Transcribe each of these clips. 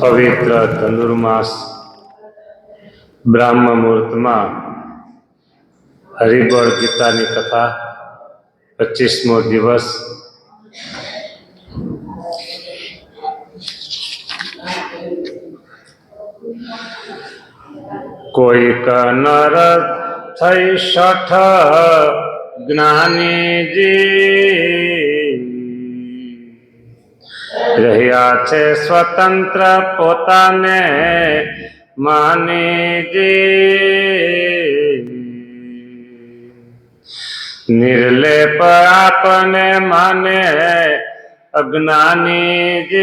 પવિત્ર ધનુર્માસ બ્રાહ્મ મુહૂર્તમાં હરિબળ ગીતાની કથા 25મો દિવસ. કોઈક નર થઈ શઠ જ્ઞાનીજી, રહ્યા છે સ્વતંત્ર પોતાને માનીજી. નિર્લેપ આપને માને અજ્ઞાનીજી,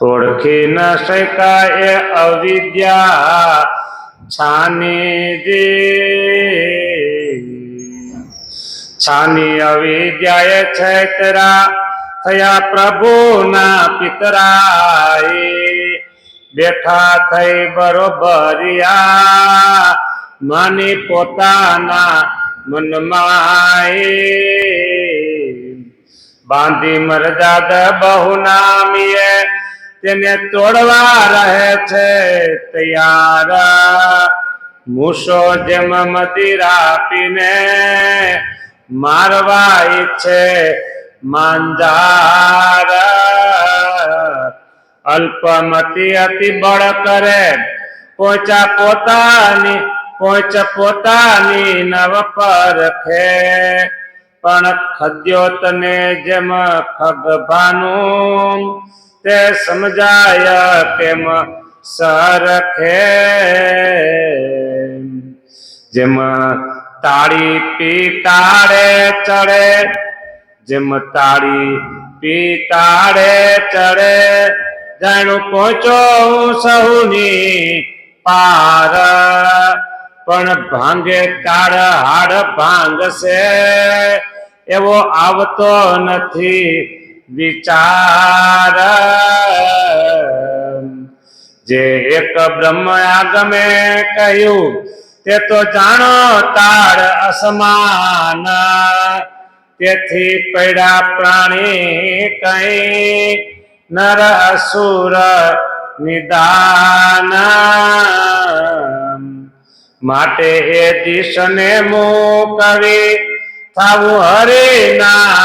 ઓળખી ન શકાય એ અવિદ્યા છાનીજી. છાની અવિદ્યાએ છેતરા થયા પ્રભુના પિતરાય, બેઠા થઈ બરોબરિયા માની પોતાના મનમાય. બાંધી મરજાદ બહુ નામીએ તેને તોડવા રહે છે તૈયાર. મૂસો જેમ મદિરા પીને મારવા ઈચ્છે માંજાર. અલ્પમતી અતિ બળ કરે પહોંચ પોતાની નવ પરખે. પણ ખદ્યોતને જેમ ખગભાનું તે સમજાય કેમ સરખે. જેમ તાળી પીતાડે ચડે, જેમ તાળી પીતાડે ચડે, જાણું પહોંચો હું સહુની પાર. પણ ભાંગે તાળ હાડ ભાંગશે એવો આવતો નથી વિચાર. જે એક બ્રહ્મ આગમે કહ્યું તે તો જાણો તાળ અસમાન. તેથી પડ્યા પ્રાણી કઈ નર અસુર નિદાન. માટે એ દિશને મૂકવી થાવું હરિના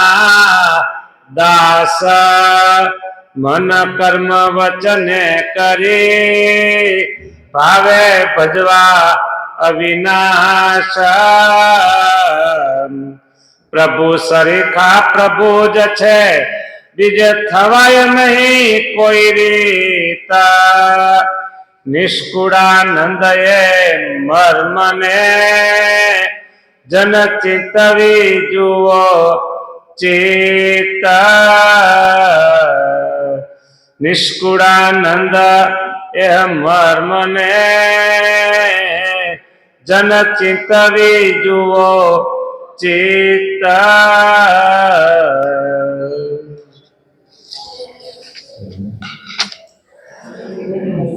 દાસ. મન કર્મ વચને કરી ભાવે ભજવા અવિનાશ. પ્રભુ સરીખા પ્રભુ જ છે, બીજે થવાય નહીં કોઈ રીત. નિષ્કુળાનંદ એ મર્મને જન ચિતવી જુઓ ચિત્ત. નિષ્કુળાનંદ એ મર્મને જન ચિતવી જુઓ ચિત્ત.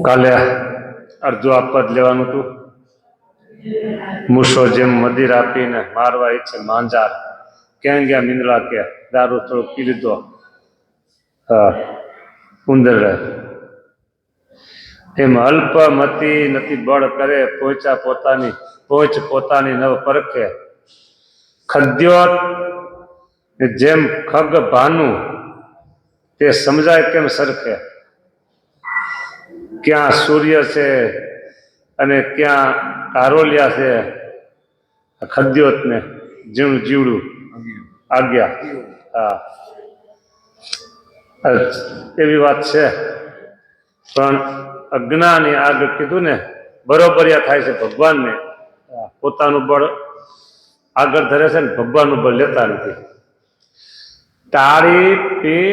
કાલે અડધું આ પદ લેવાનું હતું. મૂસો જેમ મદિરા આપીને મારવા ઈચ્છે માંજાર. ક્યાં ગયા મીંદડા કે દારૂ થોડું પી લીધો. હા, ઉંદર એમ અલ્પમતી નથી બળ કરે પહોંચ પોતાની નવ પરખે. ખદ્યો જેમ ખગ ભાનું તે સમજાય કેમ સરખે. ક્યાં સૂર્ય છે અને ક્યાં કારોલિયા છે. ખદ્યોત ને જીવડું જીવડું આજ્ઞા. હા, એવી વાત છે. પણ અજ્ઞાની આગળ કીધું ને બરોબરિયા થાય છે ભગવાનને. પોતાનું બળ આગળ ધરે છે ને ભગવાનનું બળ લેતા નથી. તાળી પી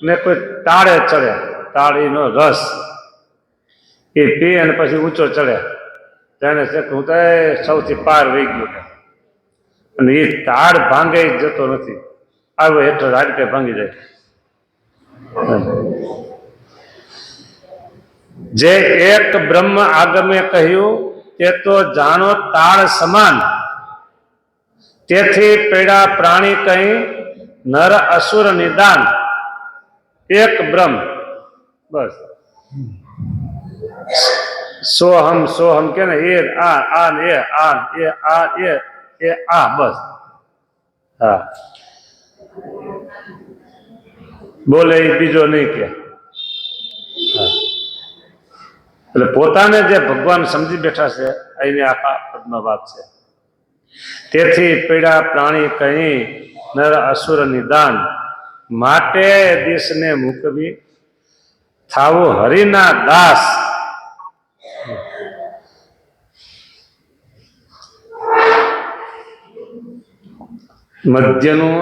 ને કોઈ તાળે ચડે, તાળીનો રસ એ પી અને પછી ઊંચો ચડે. તેને છે હું તો સૌથી પાર વહી ગયો. અને એ તાળ ભાંગે જતો નથી. આવે હેઠળ હાડકે ભાંગી જાય. જે એક બ્રહ્મ આગમે કહ્યું તે તો જાણો તાળ સમાન. તેથી પેડા પ્રાણી કઈ નર અસુર નિદાન એક બ્રહ્મ, બસ. સોહમ સોહમ કે ને એ આ ને એ આ બસ. હા, બોલે એ બીજો નહીં કે. એટલે પોતાને જે ભગવાન સમજી બેઠા છે એની આખા પદમાં વાત છે. તેથી પીડા પ્રાણી કહી નર અસુર નિદાન, માટે દેશને મૂકવી થાવું હરિના દાસ. મધ્યનું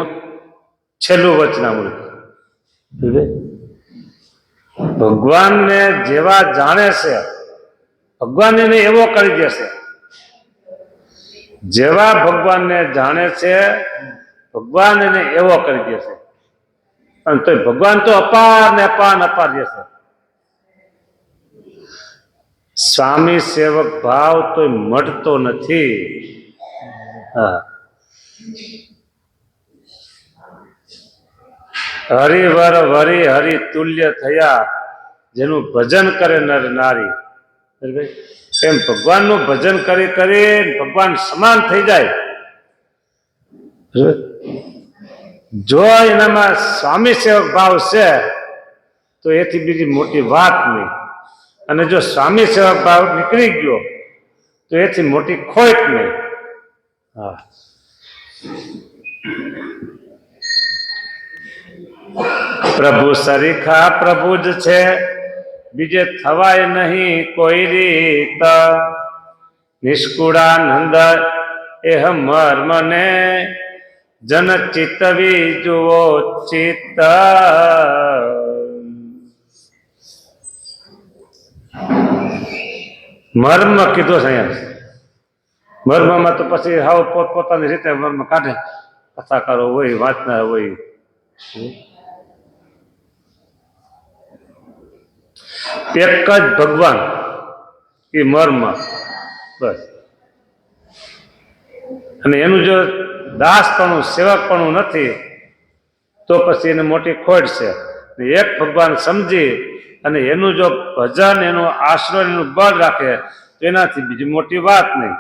છેલ્લું વચનામૃત. ભગવાનને જેવા જાણે છે ભગવાન એને એવો કરી દેશે. જેવા ભગવાનને જાણે છે ભગવાન એને એવો કરી દેશે. અને તો ભગવાન તો અપાર ને અપાર અપાર દેશે. સ્વામી સેવક ભાવ તો મળતો નથી. હા, હરિવર વરી હરિ તુલ્ય થયા, જેનું ભજન કરે નર નારી. એમ ભગવાનનું ભજન કરી કરી ભગવાન સમાન થઈ જાય. જો એનામાં સ્વામી સેવક ભાવ છે તો એથી બીજી મોટી વાત નહીં. અને જો સ્વામી સેવક ભાવ નીકળી ગયો તો એથી મોટી ખોટ નહીં. હા, પ્રભુ સરીખા પ્રભુ જ છે, બીજે થવાય નહીં કોઈ રીત. નિષ્કુળાનંદ એહ મર્મને જન ચિત્તવી જુઓ ચિત્ત. મર્મ કીધો છે અહીંયા. મર્મમાં તો પછી હાવ પોતપોતાની રીતે મર્મ કાઢે. કથાકારો હોય, વાંચનાર હોય. એક જ ભગવાન એ મર્મ, બસ. અને એનું જો દાસપણું સેવકપણું નથી તો પછી એને મોટી ખોટ છે. એક ભગવાન સમજી અને એનું જો ભજન, એનું આશ્રય, એનું બળ રાખે તો એનાથી બીજી મોટી વાત નહીં.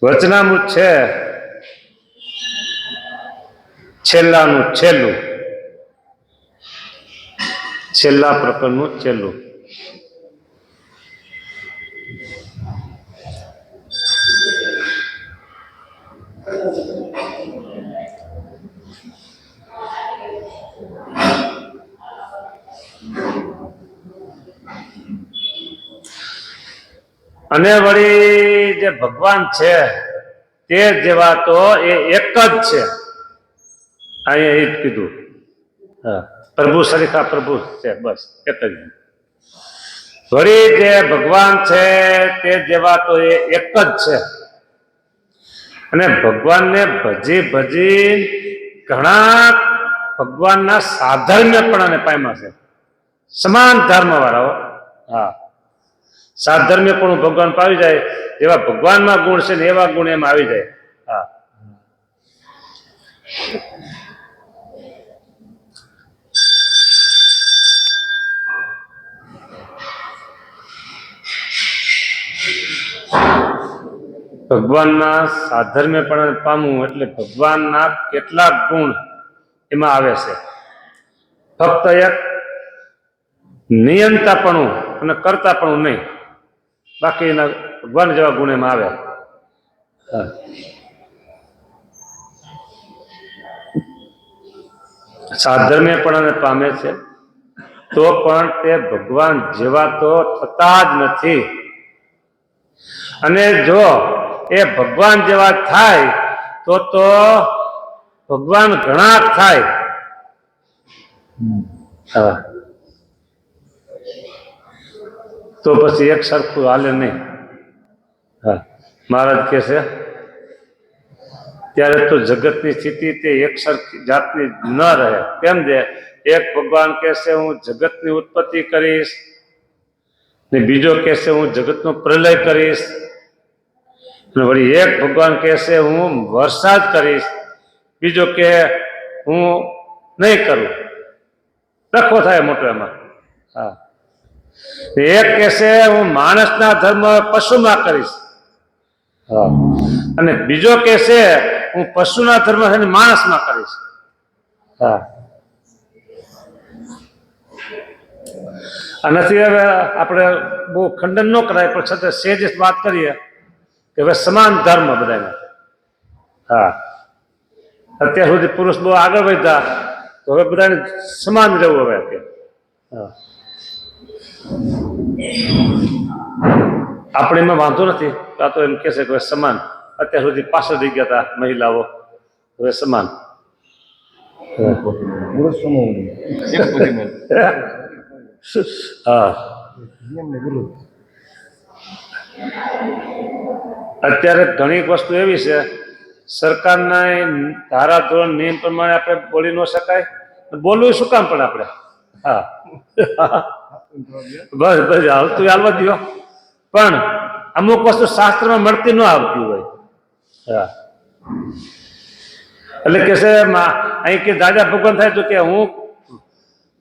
વચનામૃત છે છેલ્લાનું છેલ્લું, છેલ્લા પ્રકરણનું છેલ્લું. અને વળી જે ભગવાન છે તે જેવા તો એ એક જ છે. અહીંયા એ જ કીધું. હા, પ્રભુ સરીખા પ્રભુ છે, બસ એક જ. વળી જે ભગવાન છે તે જેવા તો એ એક જ છે. અને ભગવાનને ભજી ભજી ઘણા ભગવાનના સાધર્મ્યપણાને પામ્યા છે. સમાન ધર્મ વાળાઓ. હા, સાધર્મ્ય પણ ભગવાન પાવી જાય. જેવા ભગવાનમાં ગુણ છે ને એવા ગુણ એમાં આવી જાય. હા, ભગવાનના સાધર્મ્ય પણ પામવું એટલે ભગવાનના કેટલાક ગુણ એમાં આવે છે. ફક્ત એક નિયંતાપણું અને કરતાપણું નહીં, બાકી એના ભગવાન જેવા ગુણ એમાં આવે. સાધર્મ્ય પણ પામે છે તો પણ તે ભગવાન જેવા તો થતા જ નથી. અને જો એ ભગવાન જેવા થાય તો ભગવાન ઘણા થાય. તો પછી એક સરખું હાલે નહીં. હા, મહારાજ કહે છે ત્યારે તો જગતની સ્થિતિ તે એક સરખી જાતની ન રહે. કેમ છે? એક ભગવાન કહેશે હું જગતની ઉત્પત્તિ કરીશ, ને બીજો કહેશે હું જગતનો પ્રલય કરીશ, અને વળી એક ભગવાન કહેશે હું વરસાદ કરીશ, બીજો કે હું નહીં કરું. ડખો થાય મોટો એમાં. હા, એક કહેશે હું માણસના ધર્મ પશુમાં કરીશ, હા, અને બીજો કહેશે હું પશુના ધર્મ છે ને માણસમાં કરીશ. હા, આનાથી હવે આપણે બહુ ખંડન ન કરાય, પણ છતાં સહેજ વાત કરીએ કે હવે સમાન ધર્મ બધાને. હા, અત્યાર સુધી પુરુષ બહુ આગળ વધ્યા, તો હવે બધાને સમાન રહેવું હવે કે. હા, આપણે એમાં વાંધો નથી, આ તો એમ કે છે કે સમાન. અત્યાર સુધી પાછળ થઈ ગયા હતા મહિલાઓ, હવે સમાન. હા, અત્યારે ઘણી વસ્તુ એવી છે, સરકારના ધારા ધોરણ નિયમ પ્રમાણે આપણે બોલી ન શકાય, બોલવું શું કામ પણ આપણે. હા, બસ બસ હાલતું હાલવા દો, પણ અમુક વસ્તુ શાસ્ત્રમાં મળતી ન આવતી હોય. હા, એટલે કે છે અહીં કે દાદા ભગવાન થાય તો કે હું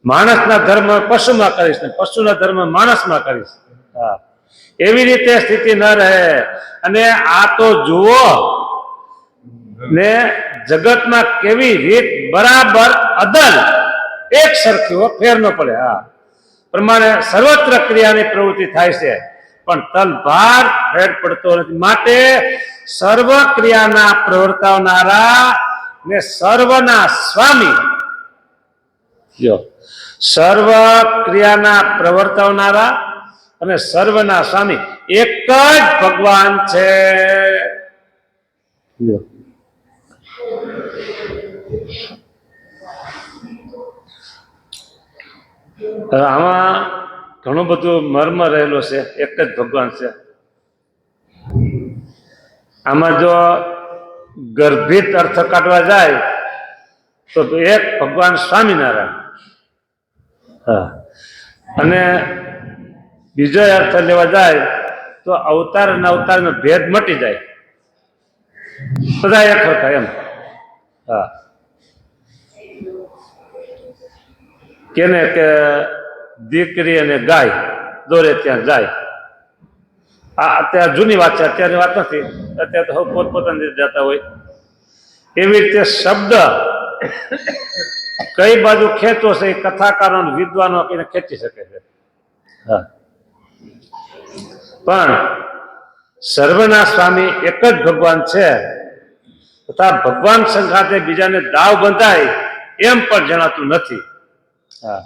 માણસના ધર્મ પશુમાં કરીશ ને પશુના ધર્મ માણસમાં કરીશ. હા, એવી રીતે સ્થિતિ ન રહે. અને આ તો જુઓ ને જગતમાં કેવી રીત બરાબર અદલ એક સરખી ફેર ન પડે. હા, પ્રમાણે સર્વત્ર ક્રિયાની પ્રવૃત્તિ થાય છે, પણ તલભાર ફેર પડતો નથી. માટે સર્વ ક્રિયાના પ્રવર્તાવનારા ને સર્વના સ્વામી, જો સર્વ ક્રિયાના પ્રવર્તાવનારા અને સર્વના સ્વામી એક જ ભગવાન છે. આમાં ઘણું બધું મર્મ રહેલો છે. એક જ ભગવાન છે. આમાં જો ગર્ભિત અર્થ કાઢવા જાય તો એક ભગવાન સ્વામિનારાયણ. હા, અને બીજો અર્થ લેવા જાય તો અવતાર અને અવતારનો ભેદ મટી જાય, બધા એક હરખા એમ. હા, કેને કે દીકરી અને ગાય દોરે ત્યાં જાય. આ અત્યારે જૂની વાત છે, અત્યારની વાત નથી. અત્યારે તો પોતપોતાની રીતે જતા હોય. એવી રીતે શબ્દ કઈ બાજુ ખેંચો છે એ કથાકારો વિદ્વાનો એને ખેંચી શકે છે. હા, પણ સર્વના સ્વામી એક જ ભગવાન છે, તથા ભગવાન સંઘાતે બીજાને દાવ બંધાય એમ પણ જણાતું નથી. હા,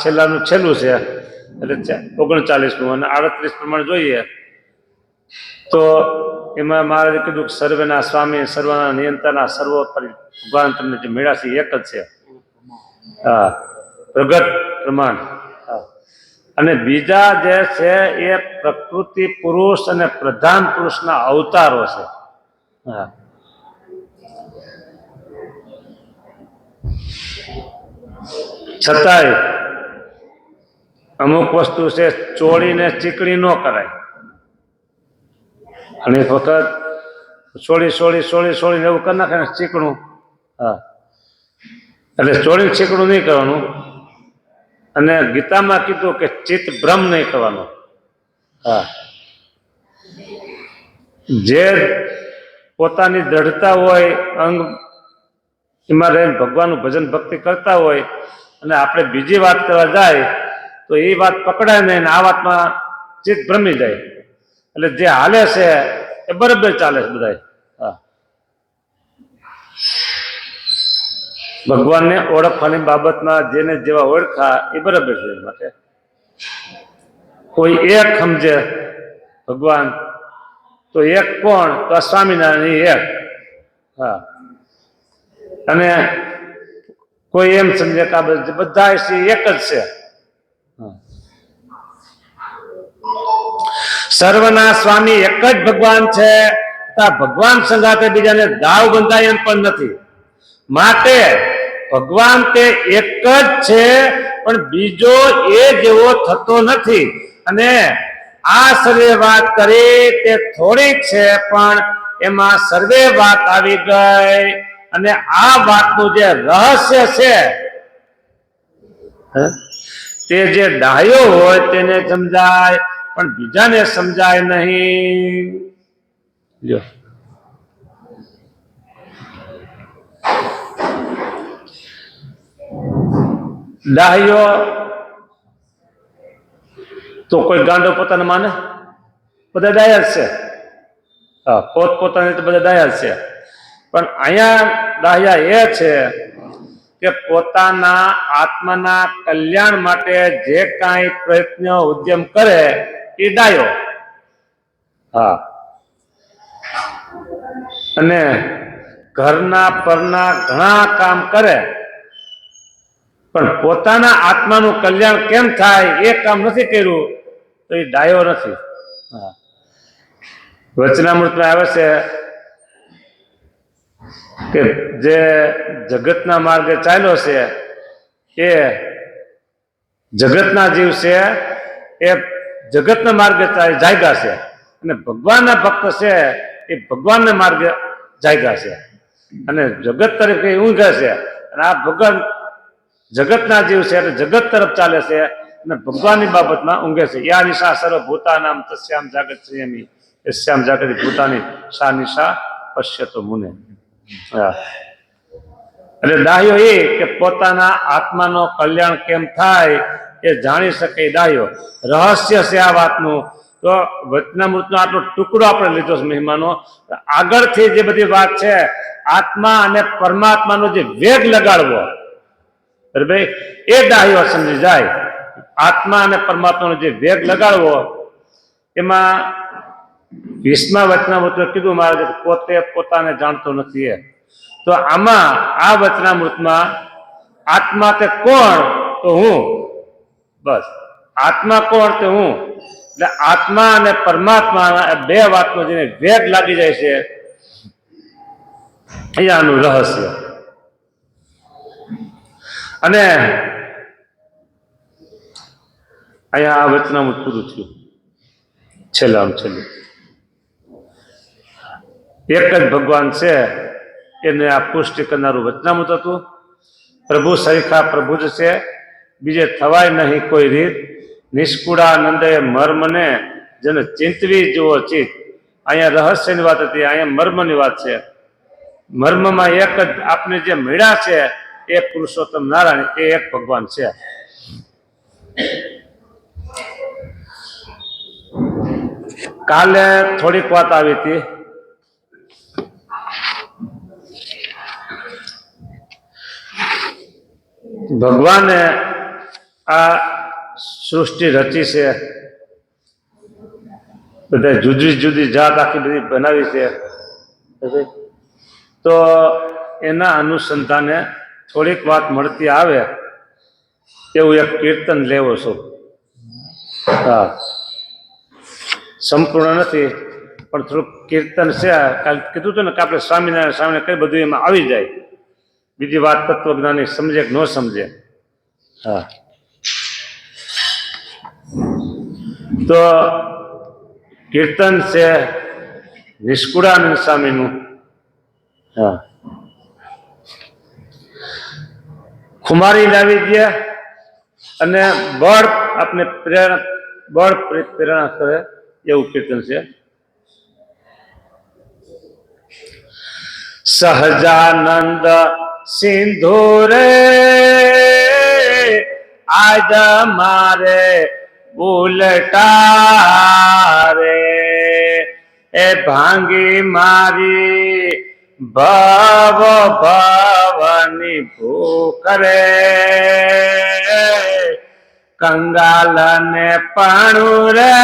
છેલ્લાનું છેલ્લું છે એટલે 39મું અને 38 પ્રમાણે જોઈએ તો એમાં મહારાજે કીધું કે સર્વેના સ્વામી, સર્વના નિયંતાના સર્વોપરી ભગવાન તમને જે મળ્યા છે એક જ છે. હા, પ્રગટ પ્રમાણ. અને બીજા જે છે એ પ્રકૃતિ પુરુષ અને પ્રધાન પુરુષના અવતારો છે. હા, છતાંય અમુક વસ્તુ છે ચોળીને ચીકણી ન કરાય. અને એક વખત છોડીને એવું કરી નાખે ને ચીકણું. હા, એટલે ચોળી ચીકણું નહીં કરવાનું. અને ગીતામાં કીધું કે ચિત્ત ભ્રમ નહીં કરવાનો. હા, જે પોતાની દ્રઢતા હોય અંગ એમાં રહીને ભગવાનનું ભજન ભક્તિ કરતા હોય અને આપણે બીજી વાત કરવા જાય તો એ વાત પકડાય નહીં, આ વાતમાં ચિત્ત ભ્રમી જાય. એટલે જે હાલે છે એ બરાબર ચાલે છે બધા. હા, ભગવાનને ઓળખવાની બાબતમાં જેને જેવા ઓળખા એ બરાબર છે. માટે કોઈ એક સમજે ભગવાન તો એક કોણ, તો સ્વામિનારાયણ એક. હા, અને કોઈ એમ સમજે કે બધા એક જ છે. સર્વના સ્વામી એક જ ભગવાન છે, ભગવાન સંગાતે બીજાને દાવ બંધાય એમ પણ નથી. માટે ભગવાન તે એક જ છે, પણ બીજો એ જેવો થતો નથી. અને આ સર્વે વાત કરી તે થોડીક છે, પણ એમાં સર્વે વાત આવી ગઈ અને આ વાતનું જે રહસ્ય છે તે જે ડાયો હોય તેને સમજાય, પણ બીજાને સમજાય નહીં. જો ડાહ્યો તો કોઈ ગાંડો પોતાને માને? બધા ડાયા જ છે. હા, પોતપોતાને તો બધા ડાયા જ છે. પણ અહીંયા ડાહ્યા એ છે કે પોતાના આત્માના કલ્યાણ માટે જે કાંઈ પ્રયત્ન ઉદ્યમ કરે એ ડાયો. હા, અને ઘરના પરના ઘણા કામ કરે પણ પોતાના આત્માનું કલ્યાણ કેમ થાય એ કામ નથી કર્યું તો એ ડાયો નથી. હા, વચનામૃતમાં આવે છે કે જે જગતના માર્ગે ચાલ્યો છે એ જગતના જીવ છે એ જગતના માર્ગે જાગ્યા છે, અને ભગવાનના ભક્ત છે એ ભગવાનના માર્ગે જાગ્યા છે, અને જગત તરફ ઊંઘે છે. અને આ ભગવાન જગતના જીવ છે એટલે જગત તરફ ચાલે છે અને ભગવાનની બાબતમાં ઊંઘે છે. યા નિશા સર્વભૂતાનામ તસ્યામ જાગત સંયમી યસ્યામ જાગૃતિ ભૂતાની સા નિશા પશ્યતો મુને. એટલે ડાહ્યો એ કે પોતાના આત્માનો કલ્યાણ કેમ થાય એ જાણી શકે ડાહ્યો. રહસ્ય છે આ વાતનું. તો વચનામૃતનો આટલો ટુકડો આપણે લીધો છે મહિમાનો. આગળથી જે બધી વાત છે આત્મા અને પરમાત્માનો જે વેગ લગાડવો, બરાબર, એ ડાહ્યો સમજી જાય. આત્મા અને પરમાત્માનો જે વેગ લગાડવો એમાં 20મા વચનામૃતમાં કીધું મારે પોતે પોતાને જાણતો નથી એ. તો આમાં આ વચનામૃતમાં આત્મા તે કોણ? તો હું. બસ, આત્મા કોણ? તો હું. એટલે આત્મા અને પરમાત્મા બે વાતનો જેને વેગ લાગી જાય છે અહીંયાનું રહસ્ય. અને અહીંયા આ વચનામૃત પૂરું થયું. છેલ્લામાં છેલ્લું એક જ ભગવાન છે એને આ પુષ્ટિ કરનારું વચનામૃત હતું. પ્રભુ સરીખા પ્રભુ જ છે, બીજે થવાય નહીં કોઈ રીત. નિષ્કુળાનંદે મર્મને જેને ચિંતવી જુઓ ચિત્ત. અહીંયા રહસ્યની વાત હતી, અહીંયા મર્મની વાત છે. મર્મમાં એક જ આપણે જે મળ્યા છે એ પુરુષોત્તમ નારાયણ, એ એક ભગવાન છે. કાલે થોડીક વાત આવી હતી ભગવાને આ સૃષ્ટિ રચી છે, બધા જુદી જુદી જાત આખી બધી બનાવી છે. તો એના અનુસંધાને થોડીક વાત મળતી આવે એવું એક કીર્તન લેવો છું. હા, સંપૂર્ણ નથી પણ થોડુંક કીર્તન છે. કાલે કીધું હતું ને કે આપણે સ્વામિનારાયણ સ્વામીને કઈ બધું એમાં આવી જાય. બીજી વાત તત્વજ્ઞાની સમજે કે ન સમજે. હા, તો કીર્તન છે નિષ્કુળાનંદ સ્વામીનું. હા, ખુમારી લાવી દે અને બળ આપણે પ્રેરણા કરે એવું કીર્તન છે. સહજાનંદ સિંધુ રે આજ મારે ઉલટા રે, એ ભાંગી મારી ભવ ભવની ભૂખ રે, કંગાલ ને પાણું રે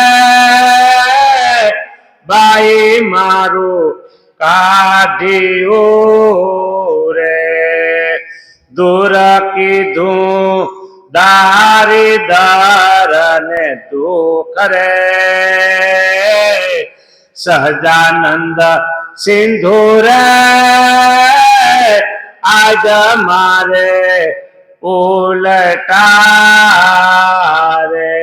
બાઈ મારું કાઢ્યું રે, દૂર કીધું દારી દર ને દુઃખ રે, સહજાનંદ સિંધુ રે આજ મારે ઉલટા રે.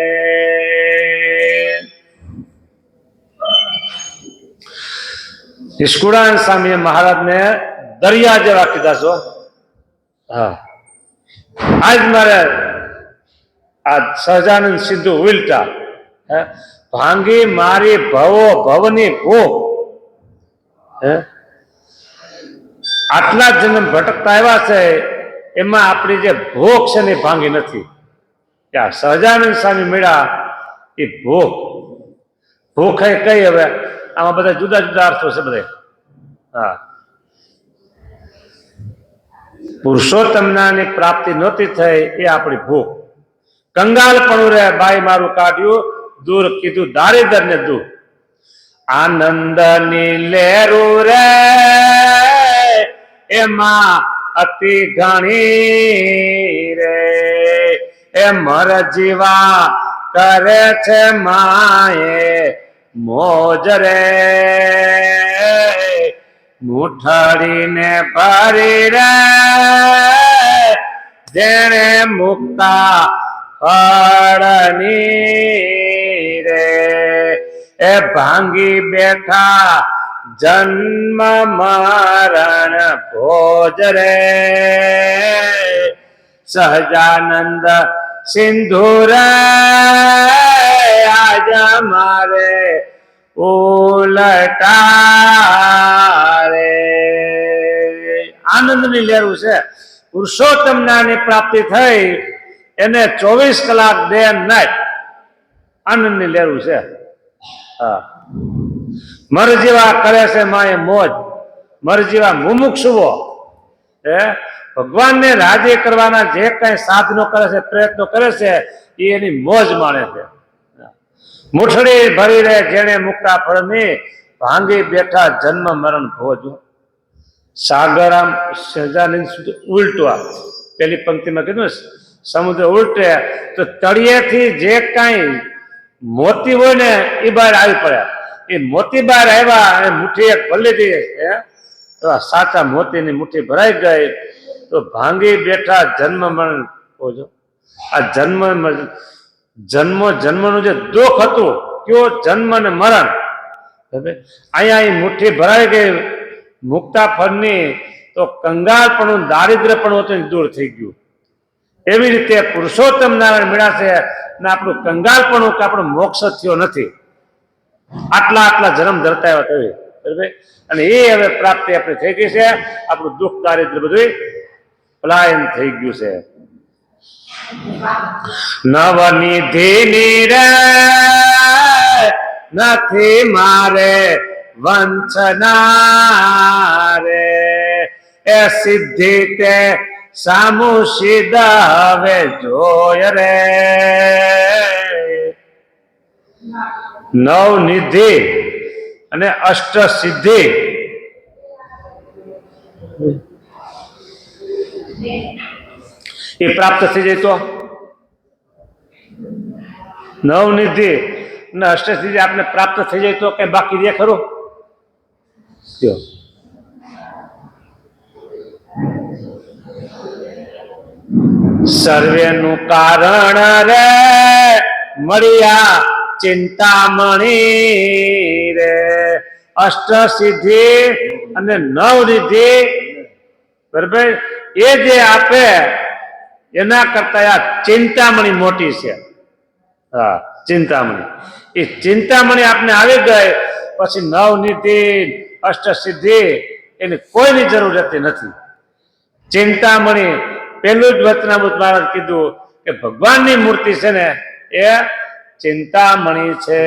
નિષ્કુળાનંદ સ્વામીએ મહારાજને દરિયા જેવા કીધા છો. હા, આજ મારે આ સહજાનંદ સિદ્ધુ ઉલટા ભાંગી મારી ભવો ભવની ભૂખ. આટલા જન્મ ભટકતા આવ્યા છે, એમાં આપણી જે ભૂખ છે ને એ ભાંગી નથી. ત્યાં સહજાનંદ સ્વામી મળ્યા એ ભૂખ એ કઈ. હવે આમાં બધા જુદા જુદા અર્થો છે બધા. હા, પુરુષોત્તમની પ્રાપ્તિ નહોતી થઈ એ આપણી ભૂખ. કંગાલપણું રે બાઈ મારું કાઢ્યું, દૂર કીધું દારિદર ને દૂર. આનંદની લહેરું રે એમાં અતિ ઘણી રે, એ મર જીવા કરે છે માએ મોજ રે. મુઠડીને ભરી રે જેણે મુક્તા ફળની રે, એ ભાંગી બેઠા જન્મ મરણ ભોજ રે. સહજાનંદ સિંધુ રે આજ મારે ઉલટા રે. આનંદની લહેરું છે. પુરુષોત્તમ જ્ઞાનની પ્રાપ્તિ થઈ એને 24 કલાક દે નાઈટ આનંદની લહેરું છે. હા, મર જેવા કરે છે માએ મોજ. મર જેવા મુમુક્ષુઓ ભગવાનને રાજી કરવાના જે કઈ સાધનો કરે છે, પ્રયત્નો કરે છે, એ એની મોજ માણે છે. મુઠડી ભરી રહે જેણે મુક્તા ફળની, ભાંગી બેઠા જન્મ મરણ ભોજ. સાગરામ સહજાનંદ ઉલટવા પેલી પંક્તિમાં કીધું સમુદ્ર ઉલટે તો તળિયેથી જે કાંઈ મોતી હોય ને એ બહાર આવી પડ્યા. એ મોતી બહાર આવ્યા અને મુઠ્ઠી એક ભરી લીધી, તો સાચા મોતીની મુઠ્ઠી ભરાઈ ગઈ. તો ભાંગી બેઠા જન્મ મરણ ભોજ. આ જન્મનું જે દુઃખ હતું, કયો જન્મ ને મરણ, અહીંયા મુઠ્ઠી ભરાઈ ગઈ મુક્તા ફળની, તો કંગાળપણું દારિદ્ર્યપણું હતું દૂર થઈ ગયું. એવી રીતે પુરુષોત્તમ નારાયણ મળ્યા છે ને આપણું કંગાળપણું કે આપણો મોક્ષ થયો નથી. આટલા જન્મ ધરતા આવ્યા તેવી, બરાબર. અને એ હવે પ્રાપ્તિ આપણી થઈ ગઈ છે. આપણું દુઃખ દારિદ્ર્ય બધું પલાયન થઈ ગયું છે. નવનિધિની રે નથી મારે વંચના રે, એ સિદ્ધિ તે સામું સિદ્ધ હવે જોય રે. નવનિધિ અને અષ્ટ સિદ્ધિ એ પ્રાપ્ત થઈ જાય તો નવનિધિ અને અષ્ટસિદ્ધિ આપને પ્રાપ્ત થઈ જાય તો કઈ બાકી રહે ખરું? સર્વેનું કારણ રે મળ્યા ચિંતામણી રે. અષ્ટસિદ્ધિ અને નવનિધિ, બરાબર, એ જે આપે એના કરતા આ ચિંતામણી મોટી છે. હા, ચિંતામણી. એ ચિંતામણી આપને આવી ગઈ પછી નવનિધિ અષ્ટસિદ્ધિ એની કોઈની જરૂર રહેતી નથી. ચિંતામણી પેલું જ વચનામૃત મહારાજ કીધું કે ભગવાનની મૂર્તિ છે ને એ ચિંતામણી છે.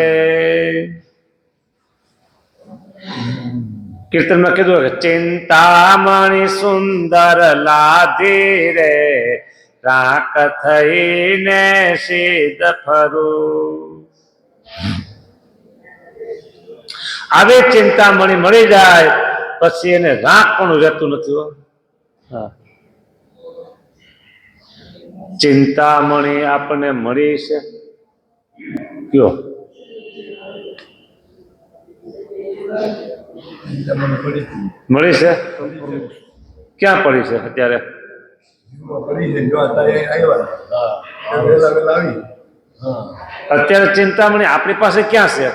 કીર્તનમાં કીધું કે ચિંતામણી સુંદર લાધી રે, રાક થઈને સિદ્ધ ફરું. આવી ચિંતામણી મળી જાય પછી એને રાખ પણ રહેતું નથી. હા, ચિંતામણી આપણને મળી છે કયો? મળી છે? ક્યાં પડી છે અત્યારે? અત્યારે ચિંતામણી આપણી પાસે ક્યાં છે?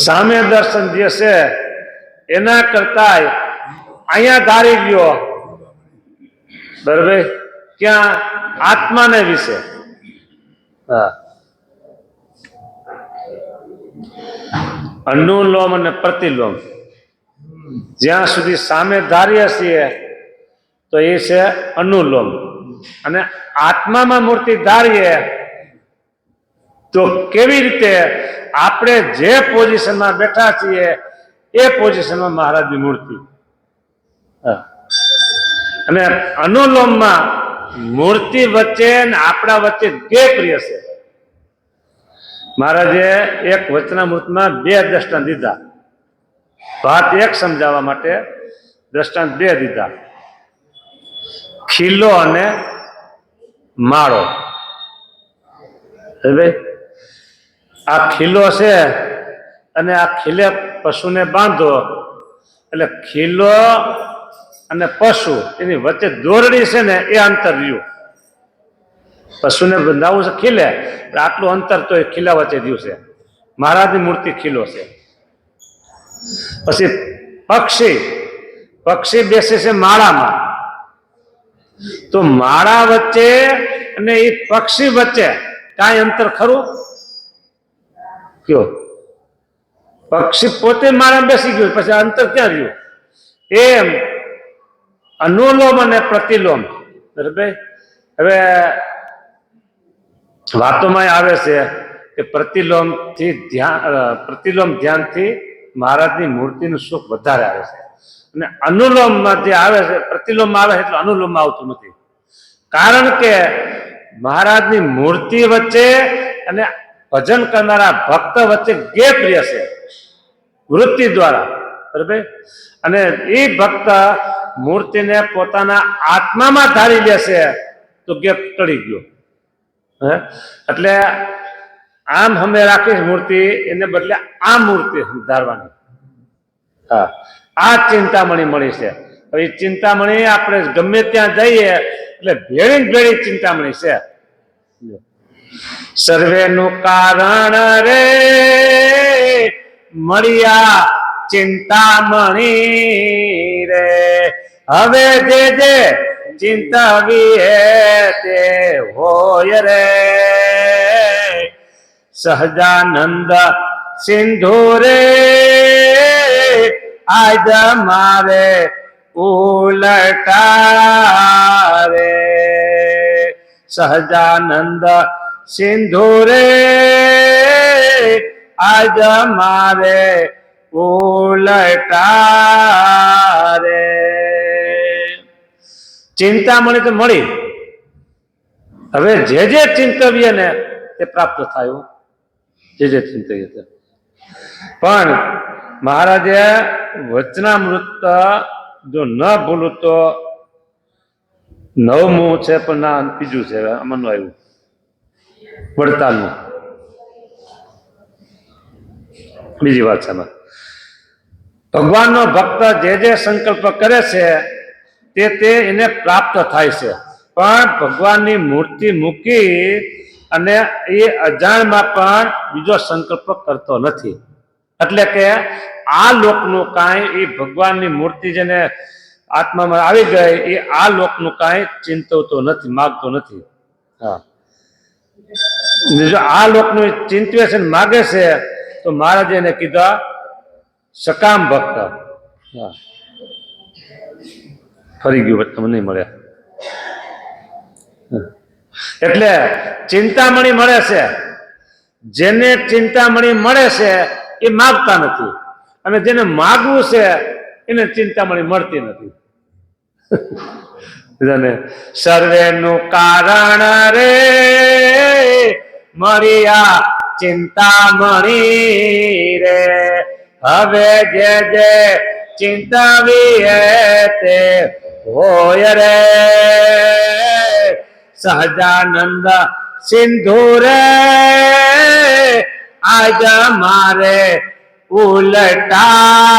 સામે દર્શન જે છે એના કરતા અહીંયા ધારી ગયો બરાબર ક્યાં આત્માને વિશે. હા, અનુલોમ અને પ્રતિલોમ જ્યાં સુધી સામે ધારીએ છીએ તો એ છે અનુલોમ, અને આત્મામાં મૂર્તિ ધારીએ તો કેવી રીતે આપણે જે પોઝિશનમાં બેઠા છીએ એ પોઝિશનમાં મહારાજની મૂર્તિ. અને અનુલોમમાં મૂર્તિ વચ્ચે ને આપણા વચ્ચે ગેપ રહેશે. મહારાજે એક વચનામૃતમાં 2 દ્રષ્ટાંત દીધા. વાત એક સમજાવવા માટે દ્રષ્ટાંત 2 દીધા, ખીલો અને માળો. આ ખીલો છે અને આ ખીલે પશુને બાંધો એટલે ખીલો અને પશુ એની વચ્ચે દોરડી છે ને એ અંતર રહ્યું. પશુને બંધાવવું છે ખીલે, આટલું અંતર તો એ ખીલા વચ્ચે રહ્યું છે. મહારાજની મૂર્તિ ખીલો છે. પછી પક્ષી બેસે છે માળામાં, તો માળા વચ્ચે અને એ પક્ષી વચ્ચે કાંઈ અંતર ખરું? કયો? પક્ષી પોતે માળા બેસી ગયું, પછી અંતર ક્યાં રહ્યું? એમ અનુલોમ અને પ્રતિલોમ. બરાબર. હવે વાતોમાં આવે છે કે પ્રતિલોમ ધ્યાનથી મહારાજની મૂર્તિનું સુખ વધારે આવે છે, અને અનુલોમમાં જે આવે છે પ્રતિલોમમાં આવે એટલે અનુલોમમાં આવતું નથી. કારણ કે મહારાજની મૂર્તિ વચ્ચે અને ભજન કરનારા ભક્ત વચ્ચે ગેપ રહેશે વૃત્તિ દ્વારા. બરાબર. અને એ ભક્ત મૂર્તિને પોતાના આત્મામાં ધારી લેશે તો ગેપ ટળી ગયો. એટલે આમ અમે રાખીશ મૂર્તિ, એને બદલે આ મૂર્તિ ધારવાની. હા, આ ચિંતામણી મળી છે. હવે ચિંતામણી આપણે ગમે ત્યાં જઈએ એટલે ભેળી ચિંતામણી છે. સર્વેનું કારણ રે મળ્યા ચિંતામણી રે, હવે જે ચિંતાવી તે હોય રે. સહજાનંદ સિંધુ રે આજ મારે ઉલટા રે. સહજાનંદ સિંધુ રે આજ મારે ઉલટા રે. ચિંતામણી તો મળી, હવે જે ચિંતવ્ય ને તે પ્રાપ્ત થયું. જે ચિંતવ્ય તે પણ મહારાજે વચનામૃત જો ન ભૂલું તો 9મું છે, પણ ના બીજું છે આમાં આવ્યું વડતાલનું. બીજી વાત છે, ભગવાનનો ભક્ત જે સંકલ્પ કરે છે તે એને પ્રાપ્ત થાય છે. પણ ભગવાનની મૂર્તિ મૂકી અને એ અજાણમાં પણ બીજો સંકલ્પ કરતો નથી. એટલે કે આ લોકનું કાંઈ, એ ભગવાનની મૂર્તિ જેને આત્મામાં આવી ગઈ, એ આ લોકનું કાંઈ ચિંતવતો નથી, માગતો નથી. હા, જો આ લોકનું ચિંતવે છે માગે છે તો મહારાજે એને કીધા સકામ ભક્ત. હા, ફરી ગયું તમને નહીં મળ્યા. એટલે ચિંતામણી મળે છે, જેને ચિંતામણી મળે છે એ માગતા નથી, અને જેને માગવું છે એને ચિંતામણી મળતી નથી. સર્વેનું કારણ રે મળ્યા ચિંતામણી રે, હવે જે ચિંતાવી તે હોય રે. સહજાનંદ સિંધુ રે આજ મારે ઉલટા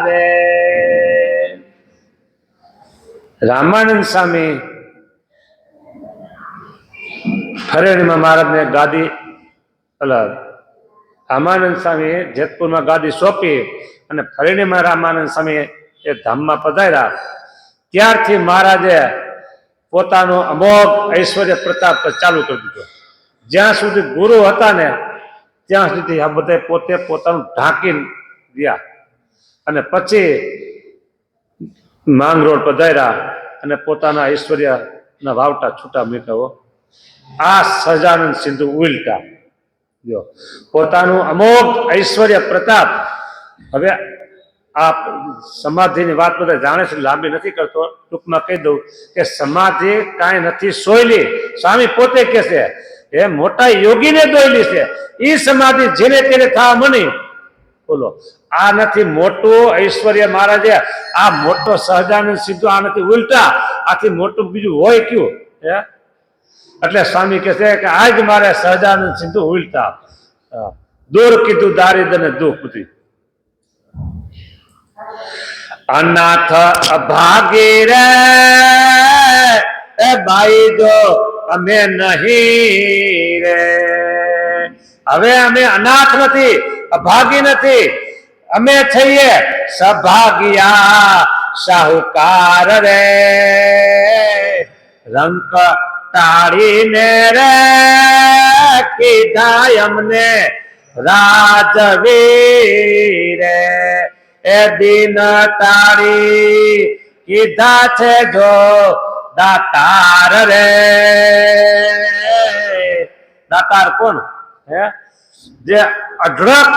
રે. રામાનંદ સ્વામી ફરેણીમાં મહારાજને ગાદી રામાનંદ સ્વામી જેતપુરમાં ગાદી સોંપી અને ફરેણીમાં રામાનંદ સ્વામી એ ધામમાં પધાર્યા. ત્યારથી મહારાજે પોતાનો અમોઘ ઐશ્વર્ય પ્રતાપ ચાલુ કરી દીધો. જ્યાં સુધી ગુરુ હતા ને ત્યાં સુધી આ બધા પોતે પોતાનું ઢાંકી ગયા અને પછી માંગરોળ પધાર્યા અને પોતાના ઐશ્વર્યના વાવટા છૂટા મૂક્યા. આ સહજાનંદ સિંધુ ઉલટા જો પોતાનું અમોઘ ઐશ્વર્ય પ્રતાપ. હવે આ સમાધિની વાત બધા જાણે છે, લાંબી નથી કરતો, ટૂંકમાં કહી દઉં કે સમાધિ કાંઈ નથી સોયલી. સ્વામી પોતે કે છે એ મોટા યોગીને દોયલી છે. એ સમાધિ જેને તેને થવા મની. બોલો, આ નથી મોટું ઐશ્વર્ય મહારાજે, આ મોટો સહજાનંદ સિંધુ, આ નથી ઉલટા. આથી મોટું બીજું હોય કયું? હે એટલે સ્વામી કહે છે કે આજ મારે સહજાનંદ સિંધુ ઉલટા દૂર કીધું દારિદ્ર ને દુઃખ બધી. અનાથ અભાગી રે એ ભાઈ જો અમે નહીં રે. હવે અમે અનાથ નથી, અભાગી નથી, અમે છીએ સભાગિયા શાહુકાર રે. રંક ટાળીને રે કીધા અમને રાજવીર રે. એ દિન ટાળી કીધા છે જો દાતાર રે. દાતાર કોણ? હે જે અઢળક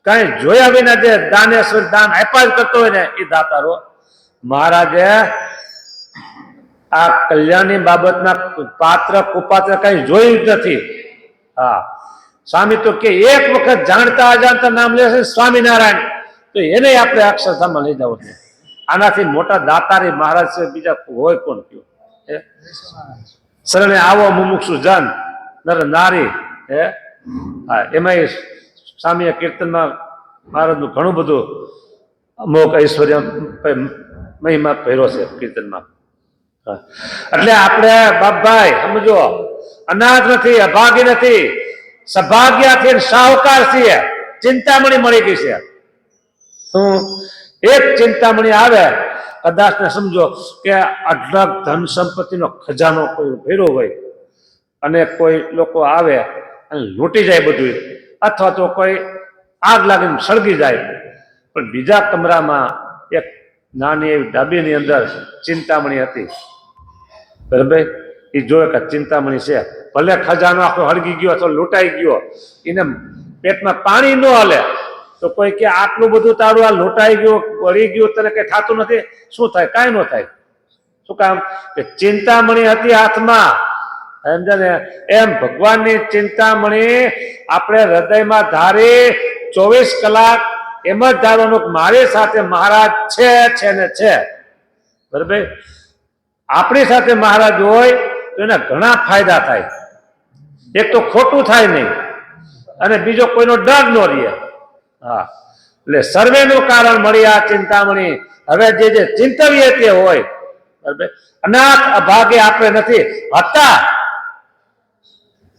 કઈ જોયા વિના જે દાનેશ્વર દાન આપ્યા જ કરતો હોય ને એ દાતારો. મહારાજે આ કલ્યાણની બાબતના પાત્ર કુપાત્ર કઈ જોયું જ નથી. હા, સ્વામી તો કે એક વખત જાણતા અજાણતા નામ લે છે સ્વામિનારાયણ, તો એને આપણે અક્ષરધામમાં લઈ જવું છે. આનાથી મોટા દાતારી મહારાજ છે બીજા હોય કોણ કયો? શરણે આવો મુમુક્ષુ જન નર નારી. હે હા, એમાં સ્વામીએ કીર્તનમાં મહારાજનું ઘણું બધું અમોઘ ઐશ્વર્ય મહિમા પહેર્યો છે કીર્તનમાં. એટલે આપણે બાપભાઈ સમજો, અનાથ નથી, અભાગી નથી, સભાગ્યાથી શાહુકાર છીએ. ચિંતામણી મળી ગઈ છે. શું એક ચિંતામણી આવે કદાચ ને સમજો કે અઢળક ધન સંપત્તિનો ખજાનો કોઈ ભેરો હોય અને કોઈ લોકો આવે અને લૂંટી જાય બધું, અથવા તો કોઈ આગ લાગીને સળગી જાય, પણ બીજા કમરામાં એક નાની એવી ડાબીની અંદર ચિંતામણી હતી. બરાબર, એ જોયે કે ચિંતામણી છે. ભલે ખજાનો આખો હળગી ગયો અથવા લૂંટાઈ ગયો, એને પેટમાં પાણી ન હાલે તો કોઈ કે આટલું બધું તારું આ લૂંટાઈ ગયું, વળી ગયું, તને કઈ થતું નથી, શું થાય? કાંઈ ન થાય. શું કામ? કે ચિંતામણી હતી હાથમાં. સમજાને? એમ ભગવાનની ચિંતામણી આપણે હૃદયમાં ધારી 24 કલાક એમ જ ધારવાનું કે મારી સાથે મહારાજ છે ને છે. બરાબર, આપણી સાથે મહારાજ હોય તો એના ઘણા ફાયદા થાય. એક તો ખોટું થાય નહીં અને બીજો કોઈનો ડર ન રહે. હા, એટલે સર્વેનું કારણ મળી આ ચિંતામણી. હવે જે ચિંતવીએ તે હોય. બરાબર, અનાથ અભાગે આપણે નથી હતા.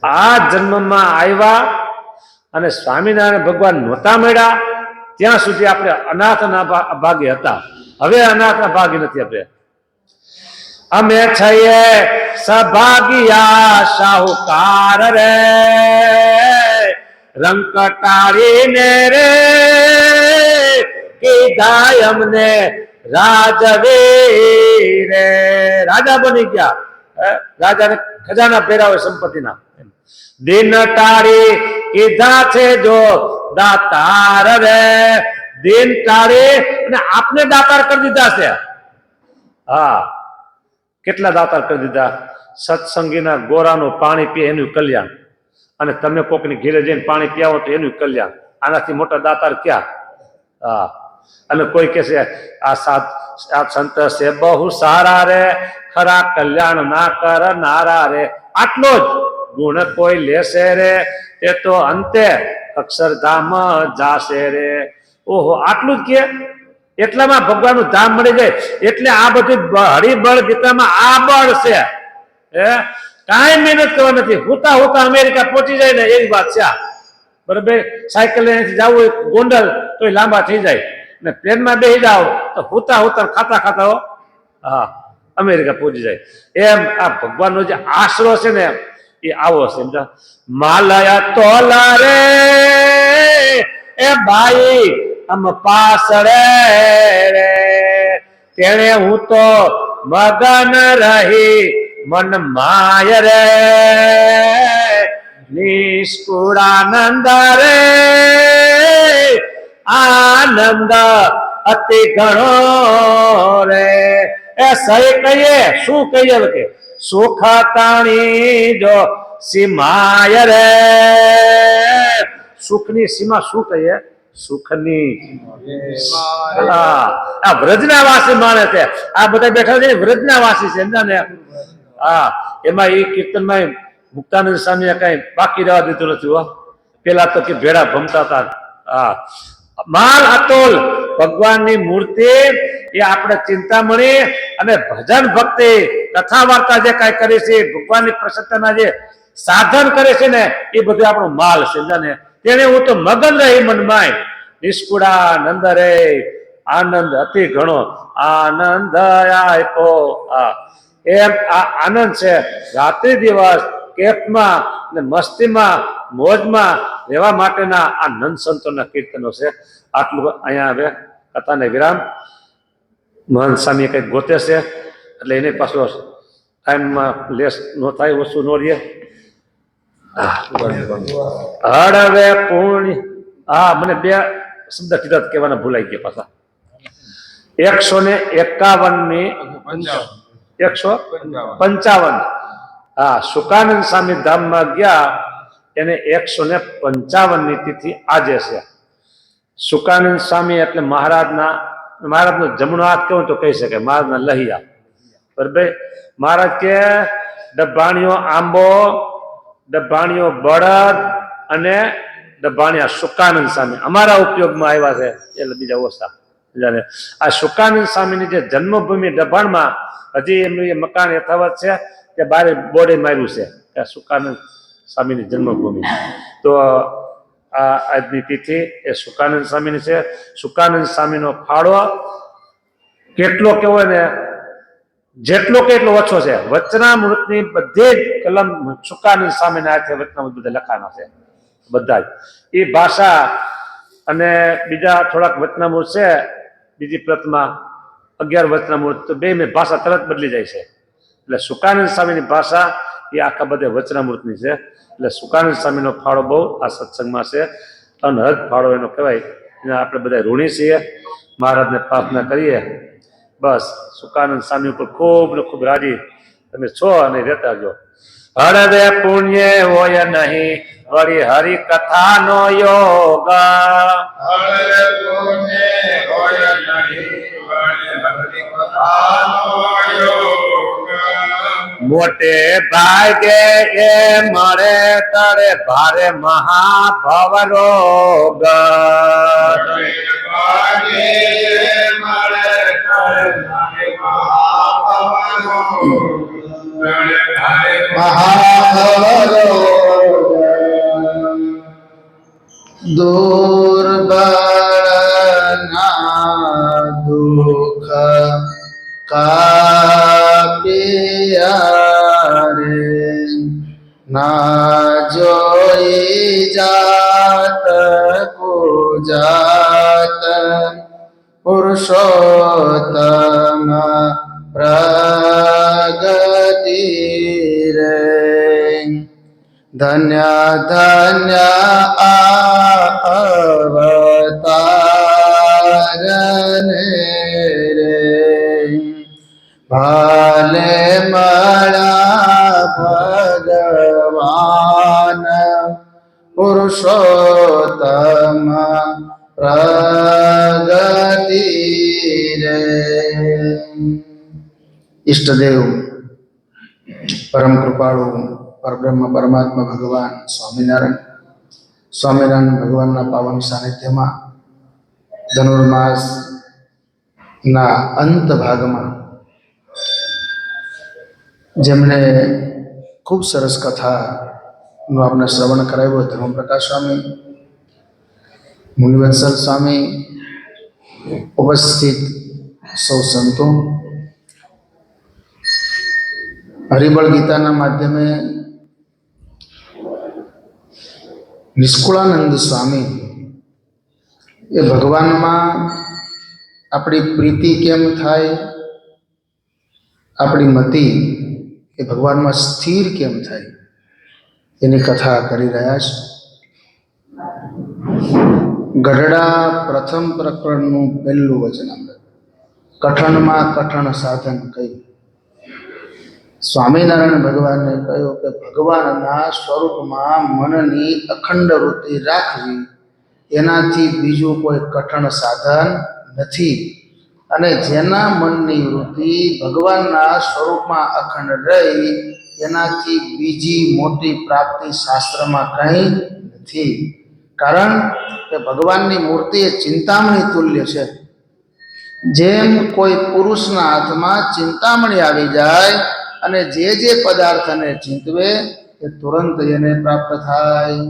આ જન્મમાં આવ્યા અને સ્વામિનારાયણ ભગવાન નહોતા મળ્યા ત્યાં સુધી આપણે અનાથ અભાગી હતા. હવે અનાથ અભાગી નથી. આપણે અમે છીએ સભાગિયા શાહુકાર રે. રંકટાળીને રે કીધા અમને રાજવીર રે. રાજા બની ગયા. રાજાને ખજાના પહેરાવે સંપત્તિના. દિન ટાળી કીધા છે જો દાતાર રે. દિન ટાળી અને આપને દાતાર કરી દીધા છે. હા, કેટલા દાતાર કરી દીધા? સત્સંગીના ગોરાનું પાણી પીએ એનું કલ્યાણ, અને તમે કોકની ઘેરે જઈને પાણી પીવો તો એનું કલ્યાણ. આનાથી મોટા દાતાર ક્યાં? હા, અને કોઈ કહે છે આ સંત છે બહુ સારા રે, ખરા કલ્યાણ ના કર નારા રે. આટલો જ ગુણ કોઈ લેશે રે તે તો અંતે અક્ષરધામ જાશે રે. ઓહો, આટલું જ કે એટલામાં ભગવાનનું ધામ મળી જાય. એટલે આ બધું હરિબળ ગીતામાં આ બળ છે. કાંઈ મહેનત કરવા નથી, હોતા હોતા અમેરિકા પહોંચી જાય ને એવી વાત છે આ. બરોબર, સાયકલ લઈને જવું હોય ગોંડલ તો લાંબા થઈ જાય ને પ્લેનમાં બેસી જાઓ તો હોતા હોતા ખાતા ખાતા હા અમેરિકા પહોંચી જાય. એમ આ ભગવાનનો જે આશરો છે ને એ આવો છે. સમજા માલયા તોલા રે એ ભાઈ આમ પાસળે રે તેણે હું તો મગન રહી મન માય રે નિષ્કુળાનંદ રે આનંદ અતિ ઘણો રે. એ સહી કહીએ શું કહીએ કે સુખ તાણી જો સીમાય રે. સુખની સીમા શું કહીએ? સુખની આ વ્રજના વાસી માણે છે. આ બધા બેઠા છે વ્રજના વાસી છે ને. હા એમાં એ કીર્તનમાં મુક્તાનંદ સ્વામીએ કઈ બાકી રહેવા દીધું નથી હો. પેલા તો કે ભેડા ભમતા હતા. હા માલ અતોલ ભગવાનની મૂર્તિ એ આપણે ચિંતામણી અને ભજન ભક્તિ કથા વાર્તા જે કઈ કરે છે ભગવાનની પ્રસન્નતાના જે સાધન કરે છે ને એ બધું આપણો માલ છે ને. તેને હું તો મગન રહી મનમાય નિષ્કુળાનંદ રે આનંદ અતિ ઘણો આનંદ આપ્યો. એમ આ આનંદ છે રાત્રિ દિવસ કેફમાં ને મસ્તીમાં મોજમાં રહેવા માટેના આ નંદ સંતોના કીર્તનો છે. આટલું અહીંયા હવે કથાને વિરામ. મહંત સ્વામી કંઈક ગોતે છે એટલે એને પાછો ટાઈમમાં લેસ ન થાય વસ્તુ ન રહે. હળવે પૂર્ણ હા મને બે શબ્દ કીધા કહેવાના ભૂલાઈ ગયા પાછા. 155 હા શુકાનંદ સ્વામી ધામમાં ગયા એને 155ની તિથિ આજે છે. શુકાનંદ સ્વામી એટલે મહારાજનો જમણો હાથ કેવું તો કહી શકે મહારાજના લહિયા. બરાબર મહારાજ કે ડભાણીઓ આંબો ડભાણીઓ બળદ અને ડભાણિયા શુકાનંદ સ્વામી અમારા ઉપયોગમાં આવ્યા છે એટલે બીજા ઓછા. આ શુકાનંદ સ્વામીની જે જન્મભૂમિ ડભાણમાં હજી એમનું એ મકાન યથાવત છે તે બારે બોર્ડે માર્યું છે શુકાનંદ સ્વામીની જન્મભૂમિ. તો આ આજની તિથિ એ શુકાનંદ સ્વામીની છે. શુકાનંદ સ્વામીનો ફાળો કેટલો કેવો ને જેટલો કે એટલો ઓછો છે. વચનામૃતની બધી જ કલમ શુકાનંદ સ્વામીના હાથે વચનામૃત બધા લખાણા છે બધા જ. એ ભાષા અને બીજા થોડાક વચનામૃત છે બીજી પ્રતમાં 11 વચનામૃત તો બે ભાષા તરત બદલી જાય છે. એટલે શુકાનંદ સ્વામીની ભાષા એ આખા બધે વચનામૃતની છે. એટલે શુકાનંદ સ્વામીનો ફાળો બહુ આ સત્સંગમાં છે. અનહદ ફાળો એનો કહેવાય. એને આપણે બધા ઋણી છીએ. મહારાજને પ્રાર્થના કરીએ બસ શુકાનંદ સ્વામી ઉપર ખૂબ ને ખૂબ રાજી તમે છો અને રહેતા જો. હળવે પુણ્ય હોય નહીં વળી હરિ કથાનો યોગ. હળવે પુણ્ય હોય નહીં વળી હરિ કથાનો યોગ. મોટે ભાગે એ મળે તળે ભારે મહાભવ રોગ. દુર્બળના દુઃખ કાપ્યા રે ના જોઈ જાત કુજાત પુરુષોત્તમ પ્રગતિ રે. ધન્ય ધન્ય અવતારને રે ભલે મળા ભગવાન પુરુષોત્તમ પ્રગતિ રે. ઈષ્ટદેવ પરમ કૃપાળુ પરબ્રહ્મ પરમાત્મા ભગવાન સ્વામિનારાયણ ભગવાનના પાવન સાનિધ્યમાં ધનુર્માસના અંત ભાગમાં જેમણે ખૂબ સરસ કથાનું આપણે શ્રવણ કરાવ્યું. ધર્મપ્રકાશ સ્વામી, મુનિવત્સલ સ્વામી, ઉપસ્થિત સૌ સંતો, હરિબળ ગીતાના માધ્યમે નિષ્કુળાનંદ સ્વામી એ ભગવાનમાં આપણી પ્રીતિ કેમ થાય, આપણી મતિ એ ભગવાનમાં સ્થિર કેમ થાય એની કથા કરી રહ્યા છે. ગઢડા પ્રથમ પ્રકરણનું પહેલું વચનામૃત. કઠણમાં કઠણ સાધન કહ્યું. સ્વામિનારાયણ ભગવાને કહ્યું કે ભગવાનના સ્વરૂપમાં મનની અખંડ વૃત્તિ રાખવી, એનાથી બીજું કોઈ કઠણ સાધન નથી. અને જેના મનની વૃત્તિ ભગવાનના સ્વરૂપમાં અખંડ રહી, એનાથી બીજી મોટી પ્રાપ્તિ શાસ્ત્રમાં કંઈ નથી. કારણ કે ભગવાનની મૂર્તિ એ ચિંતામણી તુલ્ય છે. જેમ કોઈ પુરુષના હાથમાં ચિંતામણી આવી જાય અને જે પદાર્થને ચિંતવે એ તુરંત એને પ્રાપ્ત થાય,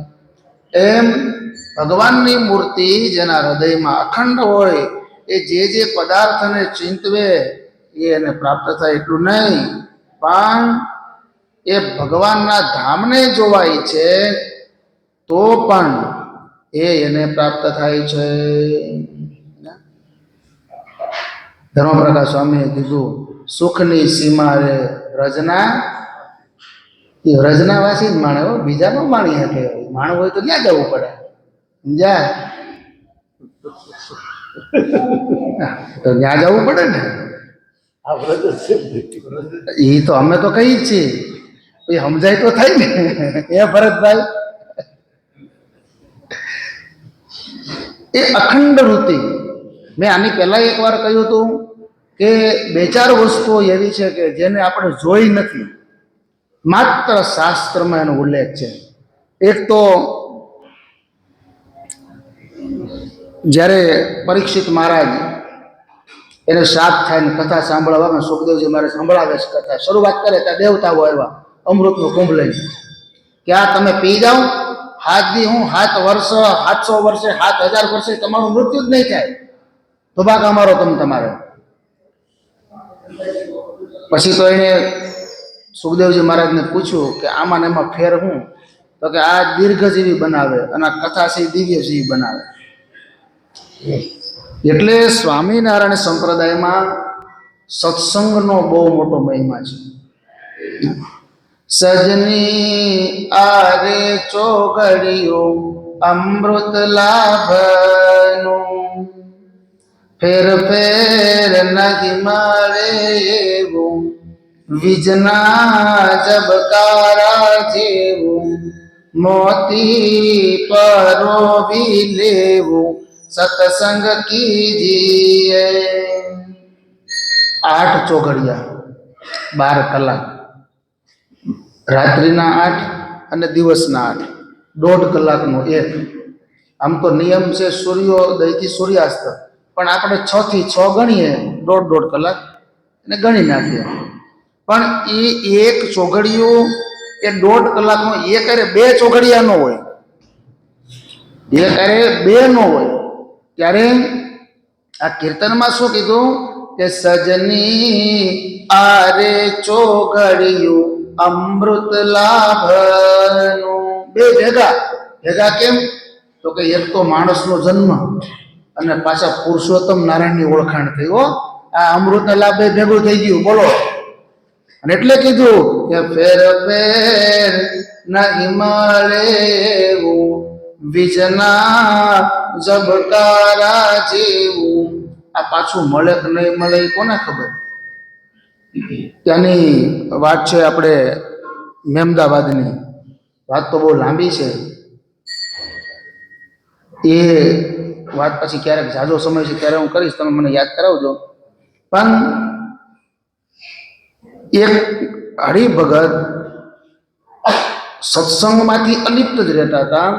એમ ભગવાનની મૂર્તિ જેના હૃદયમાં અખંડ હોય એ જે પદાર્થને ચિંતવે એ એને પ્રાપ્ત થાય. એટલું નહીં, પણ એ ભગવાનના ધામને જોવાય છે તો પણ એને પ્રાપ્ત થાય છે. ધર્મપ્રકાશ સ્વામીએ કીધું, સુખની સીમા રે રજના. એ રજનાવાસી જ માણે હો, બીજા ન માણી શકે. માણવું હોય તો ક્યાં જવું પડે, સમજ્યા? તો ત્યાં જવું પડે ને. એ તો અમે તો કહીએ જ છીએ, એ સમજાય તો થાય ને. એ ભરતભાઈ, એ અખંડ વૃત્તિ. મેં આની પહેલા એકવાર કહ્યું હતું કે 2-4 વસ્તુઓ એવી છે કે જેને આપણે જોઈ નથી, માત્ર શાસ્ત્રમાં એનો ઉલ્લેખ છે. એક તો જ્યારે પરીક્ષિત મહારાજ એને શ્રાપ થાય ને કથા સાંભળવામાં સુખદેવજી મારે સંભળાવે છે કથા. શરૂઆત કરે ત્યાં દેવતાઓ આવ્યા અમૃતનો કુંભ લઈને કે આ તમે પી જાઓ, 7 દી હું 7 વર્ષ 700 વર્ષે 7000 વર્ષે તમારું મૃત્યુ જ નહીં થાય, તોબાકા મારો તમારે. પછી તો એને સુખદેવજી મહારાજને પૂછ્યું કે આમાં ને એમાં ફેર હું? તો કે આ દીર્ઘજીવી બનાવે અને આ કથા છે દિવ્યજીવી બનાવે. એટલે સ્વામિનારાયણ સંપ્રદાયમાં સત્સંગનો બહુ મોટો મહિમા છે. સજની આરે ચોઘડિયો અમૃત લાભનું, ફેર ફેર નથી મળે એવું, વીજના જબકારા જેવું, મોતી પરોવી લેવું, સત્સંગ કીજીએ. 8 ચોઘડિયા 12 કલાક, રાત્રિના 8 અને દિવસના 8, 1.5 કલાકનો એક. આમ તો નિયમ છે સૂર્યોદયથી સૂર્યાસ્ત, પણ આપણે 6 થી 6 ગણીએ, 1.5 કલાક અને ગણી નાખીએ. પણ એ એક ચોઘડિયું એ 1.5 કલાકનો, એક અરે 2 ચોઘડિયા ન હોય, એક અરે 2 ન હોય. ત્યારે આ કીર્તનમાં શું કીધું કે સજની આરે ચોઘડિયું અમૃત લાભનું. 2 ભેગા કેમ? તો કે એક તો માણસનો જન્મ અને પાછા પુરુષોત્તમ નારાયણની ઓળખાણ થઈ. હો, આ અમૃતના લાભે ભેગું થઈ ગયું. બોલો. અને એટલે કીધું કે ફેર ફેર નહીં મળે એવું, વીજના જબકારા જેવું. આ પાછું મળે કે નહીં મળે એ કોને ખબર. ત્યાંની વાત છે આપણે મહેમદાવાદની. વાત તો બહુ લાંબી છે, એ વાત પછી ક્યારેક ઝાઝો સમય છે ત્યારે હું કરીશ, તમે મને યાદ કરાવજો. પણ એક હરિભગત સત્સંગમાંથી અલિપ્ત જ રહેતા હતા.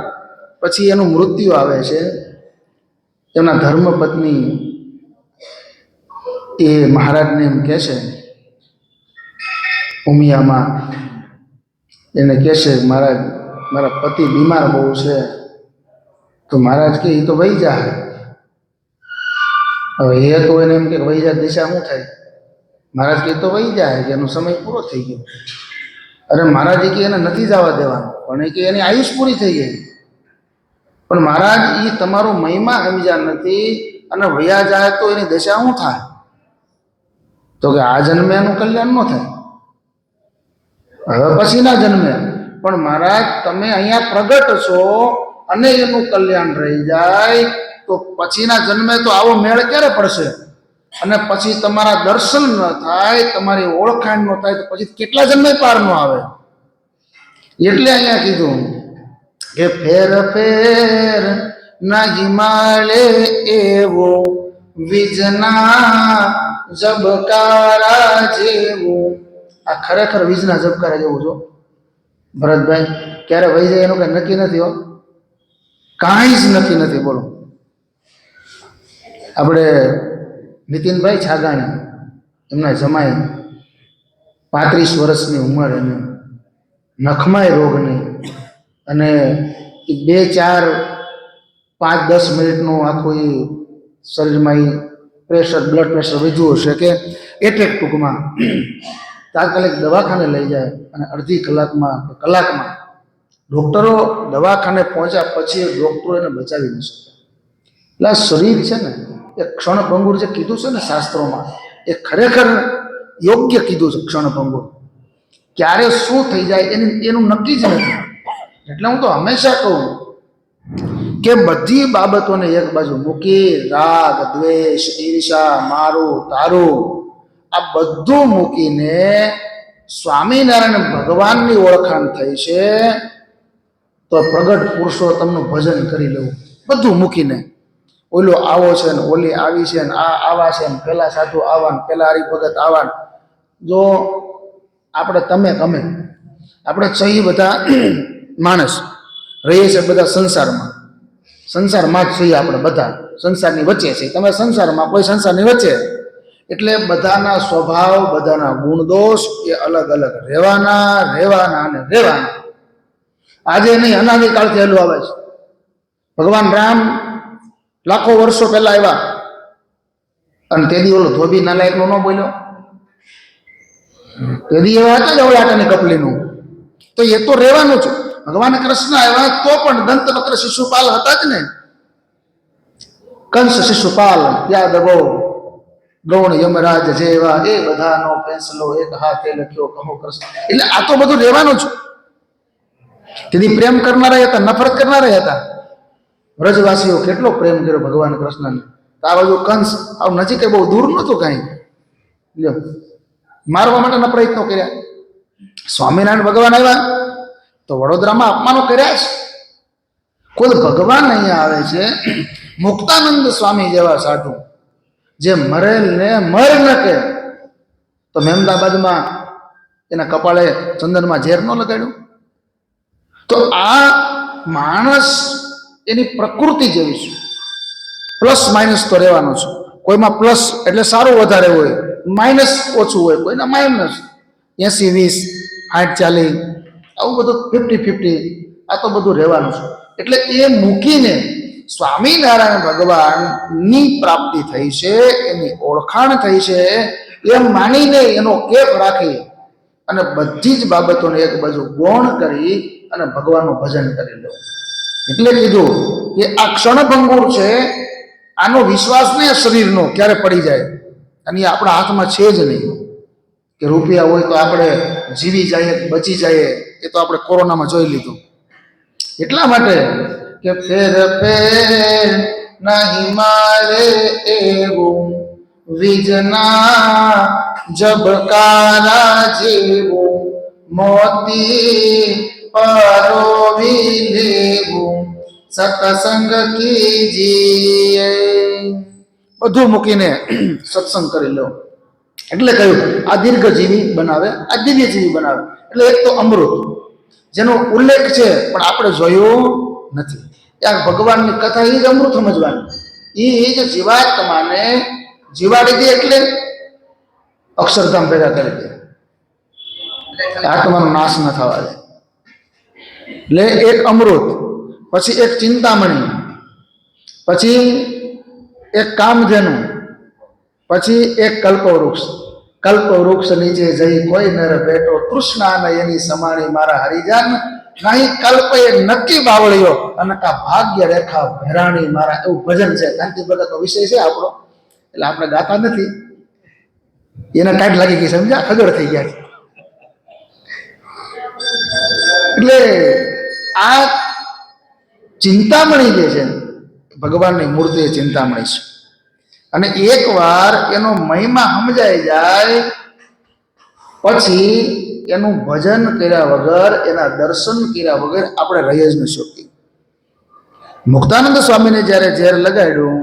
પછી એનું મૃત્યુ આવે છે. એમના ધર્મપત્ની એ મહારાજને એમ કહે છે, ઉમિયામાં એને કહેશે મહારાજ મારા પતિ બીમાર બહુ છે, તો મહારાજ કે એ તો વહી જાય. હવે એ તો એને એમ કે વહી જાય દિશા શું થાય? મહારાજ કે એ તો વહી જાય કે એનો સમય પૂરો થઈ ગયો. અરે મહારાજ કે એને નથી જવા દેવાનું, પણ એ કે એની આયુષ પૂરી થઈ ગઈ. પણ મહારાજ એ તમારો મહિમા સમજ્યા નથી, અને વયા જાય તો એની દશા શું થાય? તો કે આ જન્મે એનું કલ્યાણ ન થાય, હવે પછીના જન્મે. પણ મહારાજ તમે અહીંયા પ્રગટ છો અને એનું કલ્યાણ રહી જાય તો પછીના જન્મે તો આવો મેળ ક્યારે પડશે? અને પછી તમારા દર્શન ન થાય, તમારી ઓળખાણ ન થાય, તો પછી કેટલા જન્મે પાર ન આવે. એટલે અહીંયા કીધું કે ફેર ફેર નહીં માળે એવો વીજના જબકારા જેવું. આ ખરેખર વીજના જબકારા જેવું છો ભરતભાઈ. ક્યારે વહી જાય એનું કઈ નક્કી નથી હો, કાંઈ જ નક્કી નથી. બોલો, આપણે નીતિનભાઈ છાગાણી એમના જમાઈ 35 વર્ષની ઉંમર, એને નખમાય રોગ નહીં, અને 2, 4, 5, 10 મિનિટનું આખું એ શરીરમાં એ પ્રેશર, બ્લડ પ્રેશર વધ્યું હશે કે એટેક, ટૂંકમાં તાત્કાલિક દવાખાને લઈ જાય, અને અડધી કલાકમાં કે કલાકમાં ડૉક્ટરો દવાખાને પહોંચ્યા પછી ડૉક્ટરો એને બચાવી ન શકે. એટલે આ શરીર છે ને એ ક્ષણભંગુર જે કીધું છે ને શાસ્ત્રોમાં, એ ખરેખર યોગ્ય કીધું છે. ક્ષણભંગુર ક્યારે શું થઈ જાય એનું નક્કી જ નથી. એટલે હું તો હંમેશા કહું કે બધી બાબતોને એક બાજુ મૂકી, રાગ, દ્વેષ, ઈર્ષા, મારું તારું, આ બધું મૂકીને સ્વામિનારાયણ ભગવાનની ઓળખાણ થઈ છે તો પ્રગટ પુરુષોત્તમનું ભજન કરી લેવું. બધું મૂકીને, ઓલો આવો છે ને ઓલી આવી છે ને આ આવા છે ને પેલા સાધુ આવા ને પેલા હરિભગત આવા. જો આપણે તમે આપણે સહી બધા માણસ રહીએ છીએ, બધા સંસારમાં જ છીએ. આપણે બધા સંસારની વચ્ચે છે, તમે સંસારમાં, કોઈ સંસારની વચ્ચે. એટલે બધાના સ્વભાવ, બધાના ગુણ દોષ એ અલગ અલગ રહેવાના. આજે નહીં, અનાદિકાળથી હેલું આવે છે. ભગવાન રામ લાખો વર્ષો પહેલા આવ્યા, અને તેદી ઓલો ધોબી નાલાયકનો ન બોલ્યો, તેદી એવા હતા જ અવળાટાની કપલીનું. તો એ તો રહેવાનું છે. ભગવાન કૃષ્ણ આવ્યા તો પણ દંતવક્ર શિશુપાલ હતા જ ને. કંસ શિશુપાલ યાદ બહુ, ગૌણ યમરાજ જેવા, એ બધાનો ફેંસલો એક હાથે લખ્યો કહો કૃષ્ણ. એટલે આ તો બધું રહેવાનું છે. તેથી પ્રેમ કરનારા હતા, નફરત કરનારા હતા. વ્રજવાસીઓ કેટલો પ્રેમ કર્યો ભગવાન કૃષ્ણને. આ બાજુ કંસ આવ નજીક બહુ દૂર નહોતું કાંઈ, લ્યો મારવા માટેના પ્રયત્નો કર્યા. સ્વામિનારાયણ ભગવાન આવ્યા તો વડોદરામાં અપમાનો કર્યા છે. ખુદ ભગવાન અહીંયા આવે છે. મુક્તાનંદ સ્વામી જેવા સાધુ જે મરેલને મર ન કે, તો મહેમદાબાદમાં એના કપાળે ચંદનમાં ઝેર ન લગાડ્યું. તો આ માણસ એની પ્રકૃતિ જેવી છે. પ્લસ માઇનસ તો રહેવાનું છે. કોઈમાં પ્લસ એટલે સારું વધારે હોય, માઇનસ ઓછું હોય, કોઈના માઇનસ 80-20, 60-40, આવું બધું 50-50, આ તો બધું રહેવાનું છે. એટલે એ મૂકીને સ્વામિનારાયણ ભગવાનની પ્રાપ્તિ થઈ છે, એની ઓળખાણ થઈ છે, એમ માનીને એનો કેફ રાખી અને બધી જ બાબતોને એક બાજુ ગૌણ કરી અને ભગવાનનું ભજન કરી લો. એટલે કીધું કે આ ક્ષણભંગુર છે, આનો વિશ્વાસ નહીં શરીરનો ક્યારે પડી જાય, અને આપણા હાથમાં છે જ નહીં. કે રૂપિયા હોય તો આપણે જીવી જઈએ, બચી જઈએ, એ તો આપણે કોરોનામાં જોઈ લીધું. એટલા માટે કે ફેર ફેર નહીં મારે એવું વીજના જબકારા જેવું, મોતી પરોવી લેવું સત્સંગ કીજીએ. બધું મૂકીને સત્સંગ કરી લો. એટલે કહ્યું આ દીર્ઘજીવી બનાવે, આ દિવ્યજીવી બનાવે. એટલે એક તો અમૃત જેનો ઉલ્લેખ છે પણ આપણે જોયો નથી. ત્યાં ભગવાનની કથા એ જ અમૃત સમજવાની. એ જ જીવાત્માને જીવાડી દે, એટલે અક્ષરધામ ભેગા કરી દે, આત્માનો નાશ ન થવા દે. એટલે એક અમૃત, પછી એક ચિંતામણી, પછી એક કામધેનુ, પછી એક કલ્પવૃક્ષ. કલ્પવૃક્ષ નીચે જઈ કોઈ નર બેઠો, તૃષ્ણા ન એની સમાણી મારા હરિજાન, નહીં કલ્પ એ નક્કી બાવળિયો, અને કા ભાગ્ય રેખા ભેરાણી મારા. એવું ભજન છે, કાંતિ ભગતનો વિષય છે આપણો, એટલે આપણે ગાતા નથી. એને ટાઈટ લાગી ગઈ, સમજ્યા, ખબર થઈ ગયા. એટલે આ ચિંતામણી જે છે, ભગવાનની મૂર્તિ એ ચિંતામણી છે. અને એકવાર એનો મહિમા સમજાઈ જાય પછી એનું ભજન કર્યા વગર, એના દર્શન કર્યા વગર આપણે રહી જ ન શકીએ. મુક્તાનંદ સ્વામીને જ્યારે ઝેર લગાડ્યું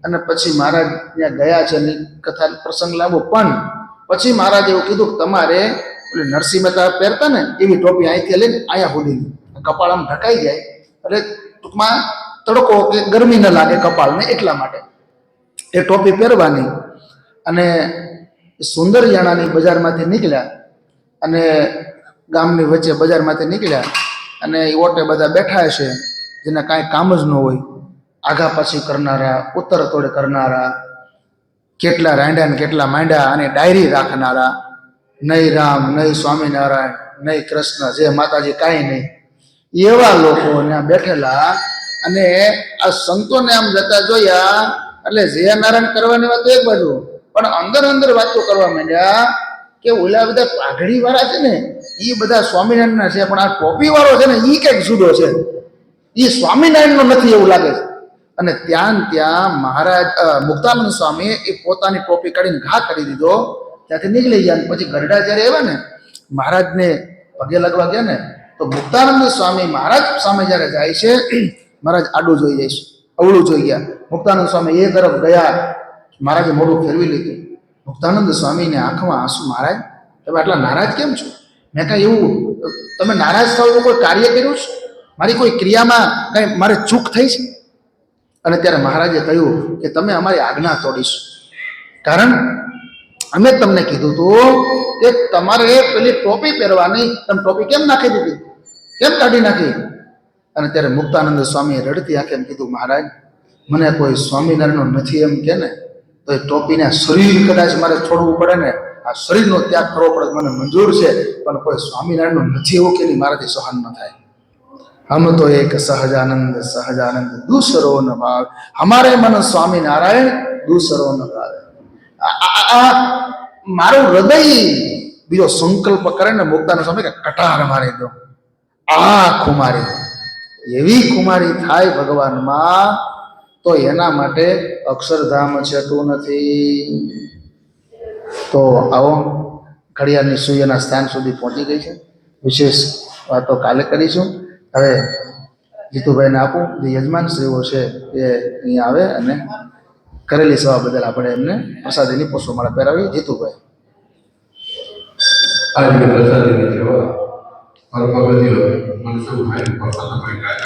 અને પછી મહારાજ ત્યાં ગયા છે, એની કથા પ્રસંગ લાવો, પણ પછી મહારાજે એવું કીધું કે તમારે એટલે નરસિંહ મહેતા પહેરતા ને એવી ટોપી અહીંથી લઈને અહીંયા સુધીની, કપાળ આમ ઢકાઈ જાય એટલે ટૂંકમાં તડકો કે ગરમી ન લાગે કપાળને, એટલા માટે એ ટોપી પહેરવાની. અને સુંદરયાણાની બજારમાંથી નીકળ્યા અને ગામની વચ્ચે બજારમાંથી નીકળ્યા અને એ ઓટે બધા બેઠા છે, જેને કાંઈ કામ જ ન હોય, આઘા પાછી કરનારા, ઉત્તર તોડ કરનારા, કેટલા રાંડ્યા ને કેટલા માંડ્યા, અને ડાયરી રાખનારા, નહીં રામ, નહીં સ્વામિનારાયણ, નહીં કૃષ્ણ, જે માતાજી કાંઈ નહીં, એવા લોકો ત્યાં બેઠેલા. અને આ સંતોને આમ જતા જોયા એટલે જે નારાયણ કરવાની વાત એક બાજુ, પણ અંદર અંદર વાતો કરવા માંડ્યા કે ઓલા બધા પાઘડી વાળા છે ને એ બધા સ્વામિનારાયણના છે, પણ આ ટોપી વાળો છે ને એ કંઈક જુદો છે, એ સ્વામિનારાયણનો નથી એવું લાગે છે. અને ત્યાં મહારાજ મુક્તાનંદ સ્વામીએ એ પોતાની ટોપી કાઢીને ઘા કરી દીધો, ત્યાંથી નીકળી ગયા. પછી ગરડા જ્યારે આવ્યા ને મહારાજને પગે લાગવા ગયા ને, તો મુક્તાનંદ સ્વામી મહારાજ સામે જ્યારે જાય છે, મહારાજ આડું જોઈ જાય છે, અવળું જોઈ ગયા. મુક્તાનંદ સ્વામી એ તરફ ગયા, મહારાજે મોઢું ફેરવી લીધું. મુક્તાનંદ સ્વામીને આંખમાં આંસુ, મહારાજ તમે આટલા નારાજ કેમ છો? મેં કાંઈ એવું, તમે નારાજ થાવ એવું કોઈ કાર્ય કર્યું છે? મારી કોઈ ક્રિયામાં કંઈ મારે ચૂક થઈ છે? અને ત્યારે મહારાજે કહ્યું કે તમે અમારી આજ્ઞા તોડીશ, કારણ અમે તમને કીધું હતું કે તમારે પેલી ટોપી પહેરવાની, તમે ટોપી કેમ નાખી દીધી, કેમ કાઢી નાખી? અને ત્યારે મુક્તાનંદ સ્વામીએ રડતી આંખે એમ કીધું, મહારાજ મને કોઈ સ્વામિનારાયણનો નથી એમ કે ને તો એ ટોપીને શરીર કદાચ મારે છોડવું પડે ને, આ શરીરનો ત્યાગ કરવો પડે મને મંજૂર છે, પણ કોઈ સ્વામિનારાયણનો નથી એવું કે નહીં, મારાથી સહન ન થાય. હમ તો એક સહજાનંદ સહજાનંદ દૂસરો ન ભાવ, હમારે મન સ્વામિનારાયણ દૂસરો ન ભાવે. મારું હૃદય બીજો સંકલ્પ કરે ને મુક્તાનંદ સ્વામી કે કટાર મારી દો, આ ખુમારી, એવી ખુમારી થાય ભગવાનમાં તો એના માટે અક્ષરધામ છેટું નથી. તો આવો, ઘડિયાળની સૂર્યના સ્થાન સુધી પહોંચી ગઈ છે. વિશેષ વાતો કાલે કરીશું. હવે જીતુભાઈને આપું, જે યજમાન શ્રીઓ છે એ અહીંયા આવે અને કરેલી સેવા બદલ આપણે એમને પ્રસાદીની પુષ્પમાળા પહેરાવી. જીતુભાઈ આજે પ્રસાદીની સેવા અલ્પ ગતિ મને શું થાય પસંદ કરી